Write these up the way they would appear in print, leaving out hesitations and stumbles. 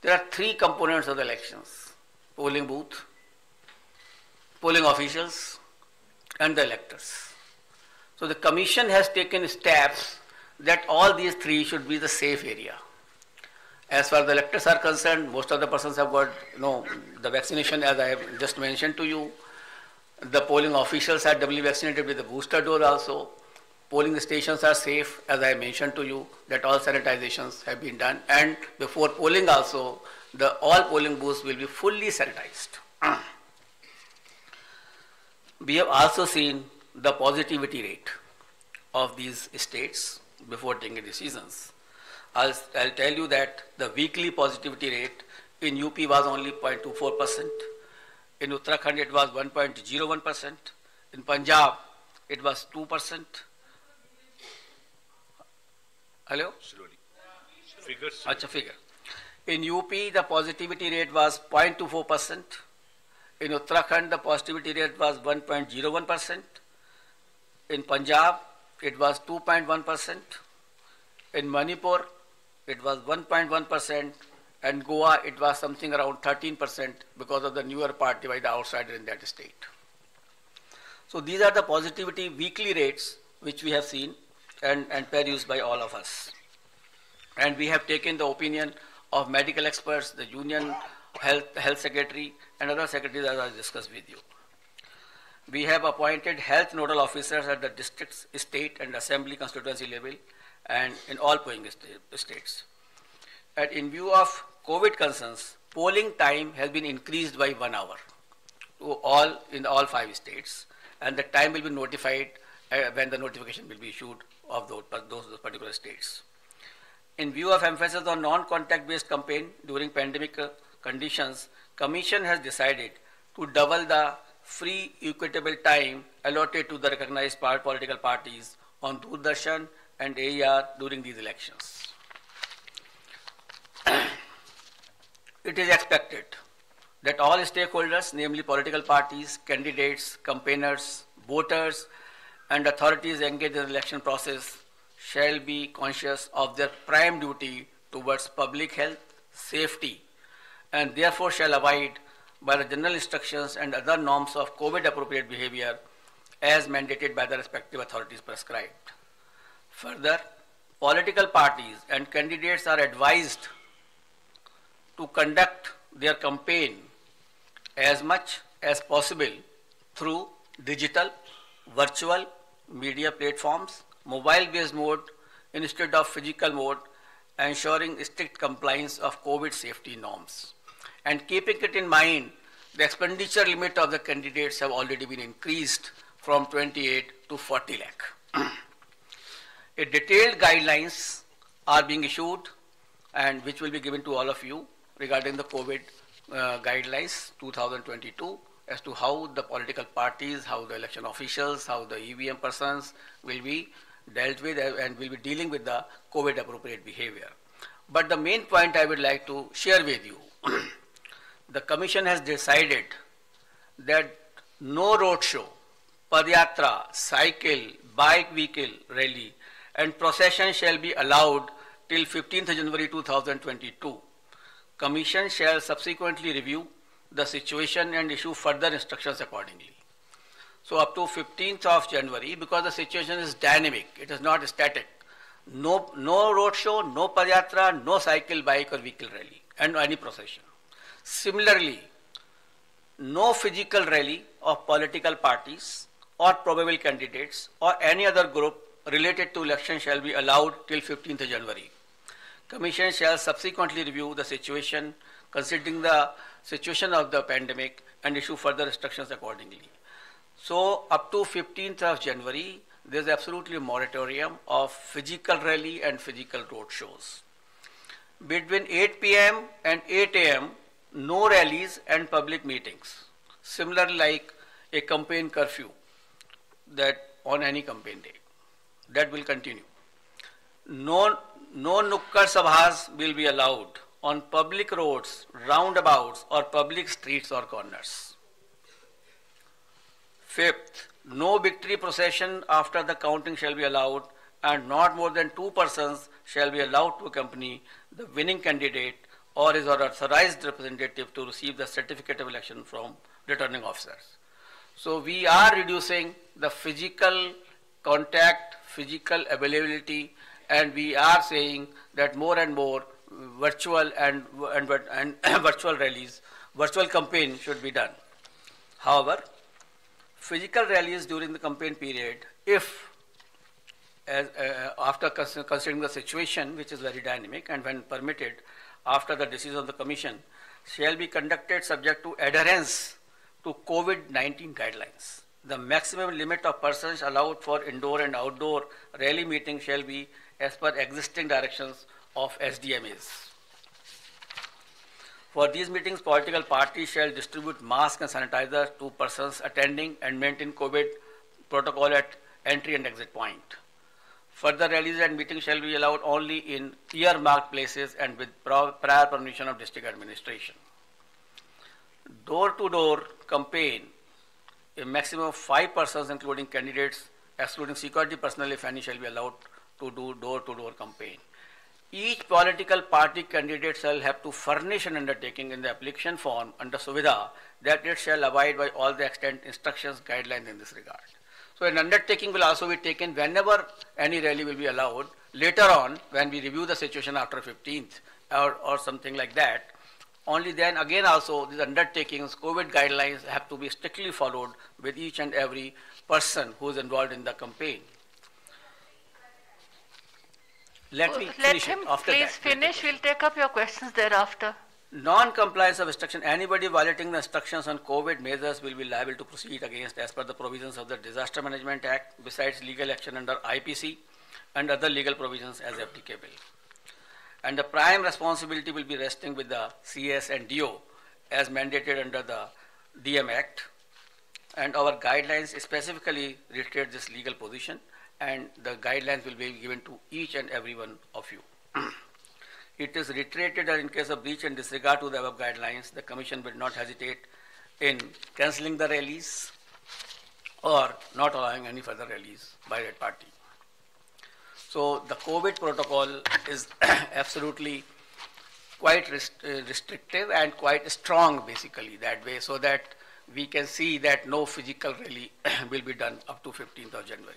There are three components of the elections: polling booth, polling officials, and the electors. So the Commission has taken steps that all these three should be the safe area. As far as the electors are concerned, most of the persons have got the vaccination, as I have just mentioned to you. The polling officials are doubly vaccinated with the booster dose also. Polling stations are safe, as I mentioned to you, that all sanitizations have been done. And before polling also, all polling booths will be fully sanitized. We have also seen the positivity rate of these states before taking decisions. I'll tell you that the weekly positivity rate in UP was only 0.24%. In Uttarakhand it was 1.01%. In Punjab it was 2%. Hello? Slowly. Figures. Acha, figure. In UP the positivity rate was 0.24%. In Uttarakhand the positivity rate was 1.01%. In Punjab it was 2.1%. In Manipur it was 1.1%, and Goa it was something around 13% because of the newer party by the outsider in that state. So these are the positivity weekly rates which we have seen and perused by all of us. And we have taken the opinion of medical experts, the Union Health Secretary and other secretaries, as I discussed with you. We have appointed health nodal officers at the district, state and assembly constituency level and in all polling states. And in view of COVID concerns, polling time has been increased by 1 hour in all 5 states, and the time will be notified when the notification will be issued of those particular states. In view of emphasis on non-contact based campaign during pandemic conditions, Commission has decided to double the free equitable time allotted to the recognized political parties on Doordarshan and AER during these elections. It is expected that all stakeholders, namely political parties, candidates, campaigners, voters, and authorities engaged in the election process shall be conscious of their prime duty towards public health, safety, and therefore shall abide by the general instructions and other norms of COVID-appropriate behavior as mandated by the respective authorities prescribed. Further, political parties and candidates are advised to conduct their campaign as much as possible through digital, virtual, media platforms, mobile-based mode instead of physical mode, ensuring strict compliance of COVID safety norms. And keeping it in mind, the expenditure limit of the candidates have already been increased from 28 to 40 lakh. A detailed guidelines are being issued and which will be given to all of you regarding the COVID guidelines 2022 as to how the political parties, how the election officials, how the EVM persons will be dealt with and will be dealing with the COVID appropriate behavior. But the main point I would like to share with you, the Commission has decided that no roadshow, padyatra, cycle, bike vehicle rally and procession shall be allowed till 15th January 2022. Commission shall subsequently review the situation and issue further instructions accordingly. So up to 15th of January, because the situation is dynamic, it is not static. No roadshow, no padyatra, no cycle, bike or vehicle rally and any procession. Similarly, no physical rally of political parties or probable candidates or any other group related to election shall be allowed till 15th January. Commission shall subsequently review the situation considering the situation of the pandemic and issue further instructions accordingly. So up to 15th of January, there is absolutely a moratorium of physical rally and physical road shows. Between 8 p.m. and 8 a.m., no rallies and public meetings. Similarly, like a campaign curfew that on any campaign day, that will continue. No nukkad sabhas will be allowed on public roads, roundabouts or public streets or corners. Fifth, no victory procession after the counting shall be allowed and not more than 2 persons shall be allowed to accompany the winning candidate or his or authorized representative to receive the certificate of election from returning officers. So we are reducing the physical contact, physical availability, and we are saying that more and more virtual and virtual rallies, virtual campaign should be done. However, physical rallies during the campaign period, if after considering the situation, which is very dynamic, and when permitted, after the decision of the Commission, shall be conducted subject to adherence to COVID-19 guidelines. The maximum limit of persons allowed for indoor and outdoor rally meetings shall be as per existing directions of SDMAs. For these meetings, political parties shall distribute masks and sanitizer to persons attending and maintain COVID protocol at entry and exit point. Further rallies and meetings shall be allowed only in earmarked places and with prior permission of district administration. Door-to-door campaign, a maximum of 5 persons including candidates, excluding security personnel if any, shall be allowed to do door-to-door campaign. Each political party candidate shall have to furnish an undertaking in the application form under Suvidha that it shall abide by all the extant instructions, guidelines in this regard. So an undertaking will also be taken whenever any rally will be allowed. Later on, when we review the situation after 15th or something like that, only then again also these undertakings, COVID guidelines have to be strictly followed with each and every person who is involved in the campaign. Let me finish him it. After please that, finish. We'll take up your questions thereafter. Non-compliance of instruction. Anybody violating the instructions on COVID measures will be liable to proceed against as per the provisions of the Disaster Management Act, besides legal action under IPC and other legal provisions as applicable. And the prime responsibility will be resting with the CS and DO as mandated under the DM Act. And our guidelines specifically reiterate this legal position, and the guidelines will be given to each and every one of you. It is reiterated that in case of breach and disregard to the above guidelines, the Commission will not hesitate in cancelling the rallies or not allowing any further rallies by that party. So the COVID protocol is absolutely quite restrictive and quite strong basically that way, so that we can see that no physical rally will be done up to 15th of January.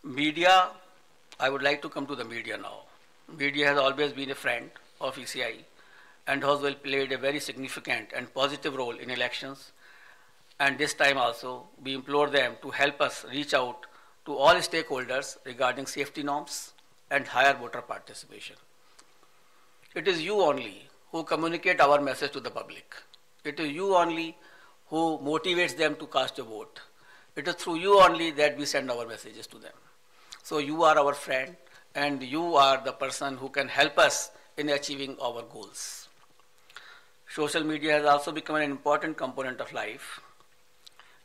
Media, I would like to come to the media now. Media has always been a friend of ECI and has well played a very significant and positive role in elections. And this time also, we implore them to help us reach out to all stakeholders regarding safety norms and higher voter participation. It is you only who communicate our message to the public. It is you only who motivates them to cast a vote. It is through you only that we send our messages to them. So you are our friend, and you are the person who can help us in achieving our goals. Social media has also become an important component of life,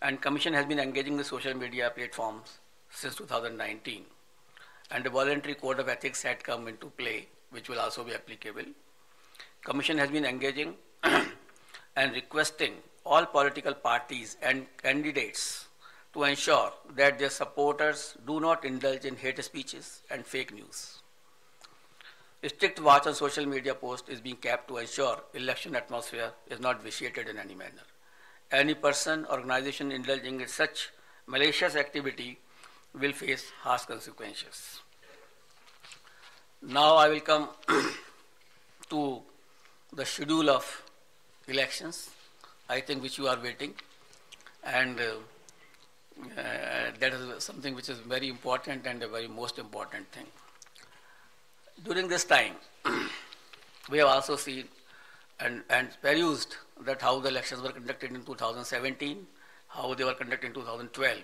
and Commission has been engaging the social media platforms since 2019, and a voluntary code of ethics had come into play, which will also be applicable. Commission has been engaging and requesting all political parties and candidates to ensure that their supporters do not indulge in hate speeches and fake news. A strict watch on social media posts is being kept to ensure election atmosphere is not vitiated in any manner. Any person or organization indulging in such malicious activity will face harsh consequences. Now I will come to the schedule of elections, I think which you are waiting, and that is something which is very important and a very most important thing. During this time, we have also seen and perused that how the elections were conducted in 2017, how they were conducted in 2012.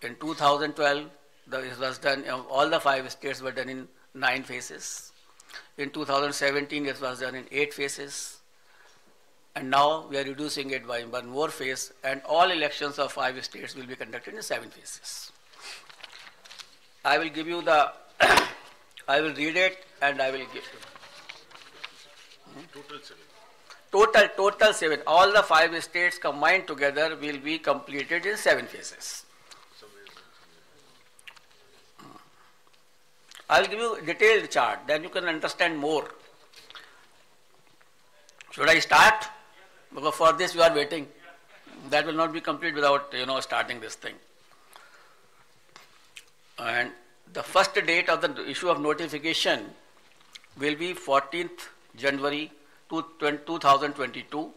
In 2012, it was done, all the 5 states were done in 9 phases. In 2017, it was done in 8 phases. And now we are reducing it by 1 more phase, and all elections of 5 states will be conducted in 7 phases. I will give you the, I will read it and I will give you. Total 7. All the 5 states combined together will be completed in 7 phases. I will give you a detailed chart, then you can understand more Should I start? Because for this you are waiting. That will not be complete without starting this thing. And the first date of the issue of notification will be 14th January 2022,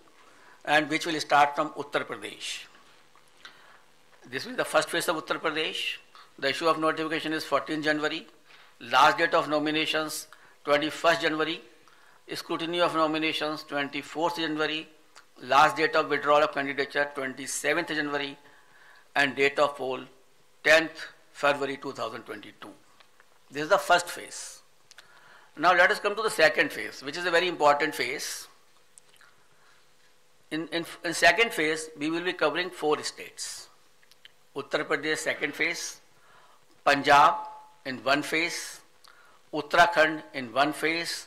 and which will start from Uttar Pradesh. This is the first phase of Uttar Pradesh. The issue of notification is 14 January. Last date of nominations 21st January. Scrutiny of nominations 24th January. Last date of withdrawal of candidature 27th January. And date of poll 10th February 2022. This is the first phase. Now let us come to the second phase, which is a very important phase. In second phase, we will be covering 4 states. Uttar Pradesh second phase, Punjab in one phase, Uttarakhand in one phase,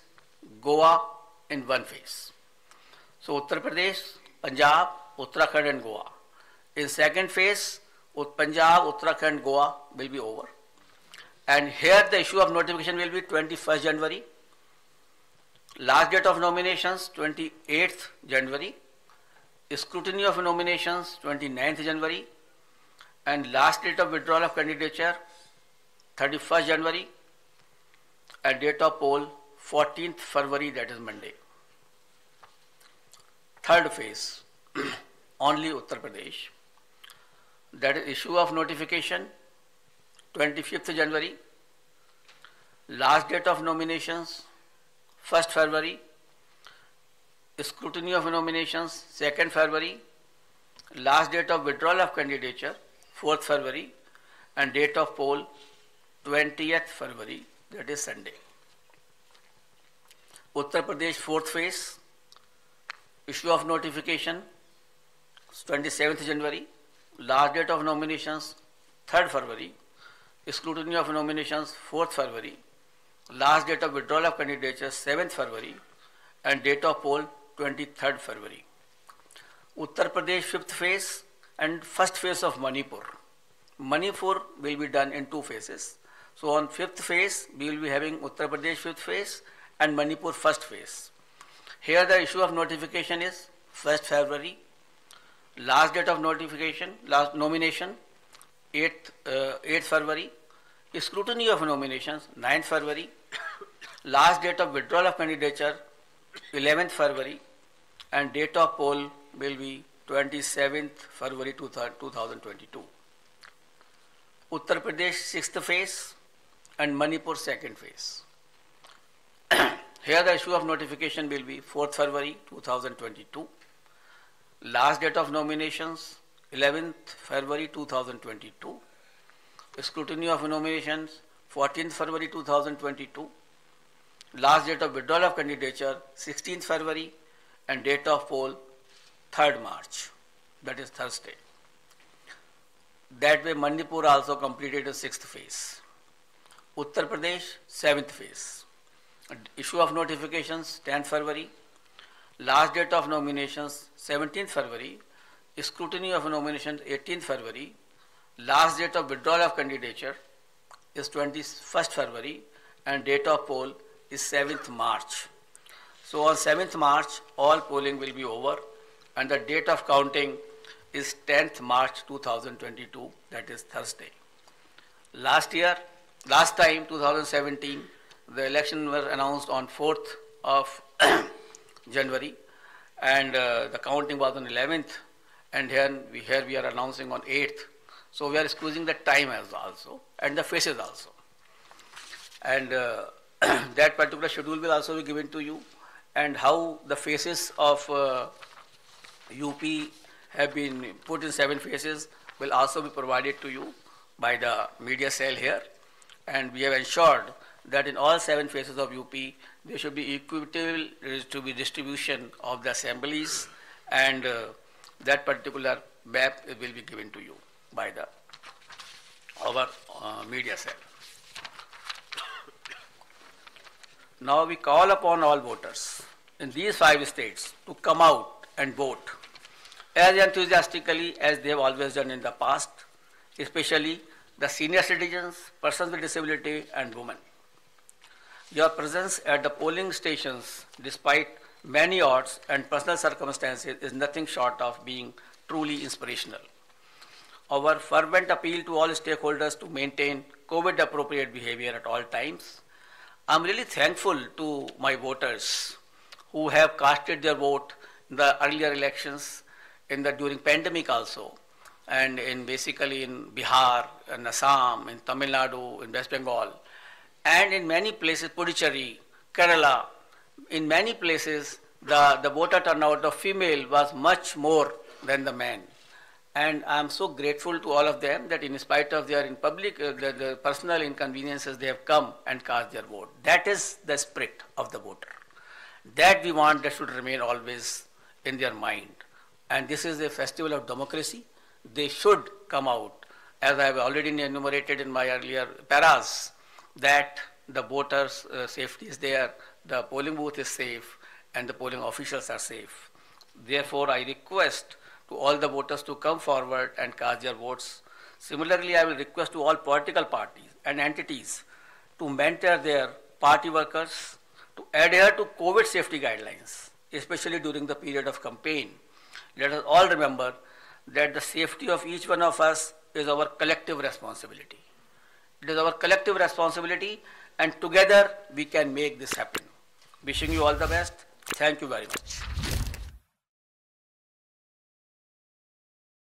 Goa in one phase. So Uttar Pradesh, Punjab, Uttarakhand and Goa. In second phase, Punjab, Uttarakhand, Goa will be over. And here the issue of notification will be 21st January. Last date of nominations 28th January. Scrutiny of nominations 29th January. And last date of withdrawal of candidature 31st January. And date of poll 14th February, that is Monday. Third phase, only Uttar Pradesh. That is issue of notification 25th January. Last date of nominations 1st February. Scrutiny of nominations 2nd February. Last date of withdrawal of candidature 4th February. And date of poll 20th February, that is Sunday. Uttar Pradesh fourth phase, issue of notification 27th January. Last date of nominations 3rd February. Scrutiny of nominations 4th February. Last date of withdrawal of candidature 7th February. And date of poll 23rd February. Uttar Pradesh fifth phase and first phase of Manipur. Manipur will be done in 2 phases. So on fifth phase, we will be having Uttar Pradesh fifth phase and Manipur first phase. Here the issue of notification is 1st February. Last date of notification, last nomination 8th February. Scrutiny of nominations 9th February. Last date of withdrawal of candidature 11th February. And date of poll will be 27th February 2022. Uttar Pradesh sixth phase and Manipur second phase. Here the issue of notification will be 4th February 2022. Last date of nominations 11th February 2022. Scrutiny of nominations 14th February 2022. Last date of withdrawal of candidature 16th February and date of poll 3rd March, that is Thursday. That way Manipur also completed the 6th phase. Uttar Pradesh 7th phase. Issue of notifications 10th February. Last date of nominations 17th February. Scrutiny of nominations 18th February. Last date of withdrawal of candidature is 21st February and date of poll is 7th March. So on 7th March all polling will be over and the date of counting is 10th March 2022, that is Thursday. Last time 2017, the election was announced on 4th of January and the counting was on 11th and here we are announcing on 8th. So we are squeezing the time as also and the phases also. And that particular schedule will also be given to you, and how the phases of UP have been put in 7 phases will also be provided to you by the media cell here. And we have ensured that in all 7 phases of UP, there should be equitable distribution of the assemblies, and that particular map will be given to you by our media cell. Now we call upon all voters in these 5 states to come out and vote as enthusiastically as they have always done in the past, especially the senior citizens, persons with disability and women. Your presence at the polling stations, despite many odds and personal circumstances is nothing short of being truly inspirational. Our fervent appeal to all stakeholders to maintain COVID appropriate behavior at all times. I'm really thankful to my voters who have casted their vote in the earlier elections, during pandemic also, and basically in Bihar, in Assam, in Tamil Nadu, in West Bengal, and in many places, Puducherry, Kerala, in many places, the voter turnout of female was much more than the men. And I'm so grateful to all of them that in spite of their the personal inconveniences, they have come and cast their vote. That is the spirit of the voter. That we want that should remain always in their mind. And this is a festival of democracy. They should come out, as I have already enumerated in my earlier paras, that the voters' safety is there, the polling booth is safe, and the polling officials are safe. Therefore, I request to all the voters to come forward and cast their votes. Similarly, I will request to all political parties and entities to mentor their party workers to adhere to COVID safety guidelines, especially during the period of campaign. Let us all remember that the safety of each one of us is our collective responsibility. It is our collective responsibility, and together we can make this happen. Wishing you all the best. Thank you very much.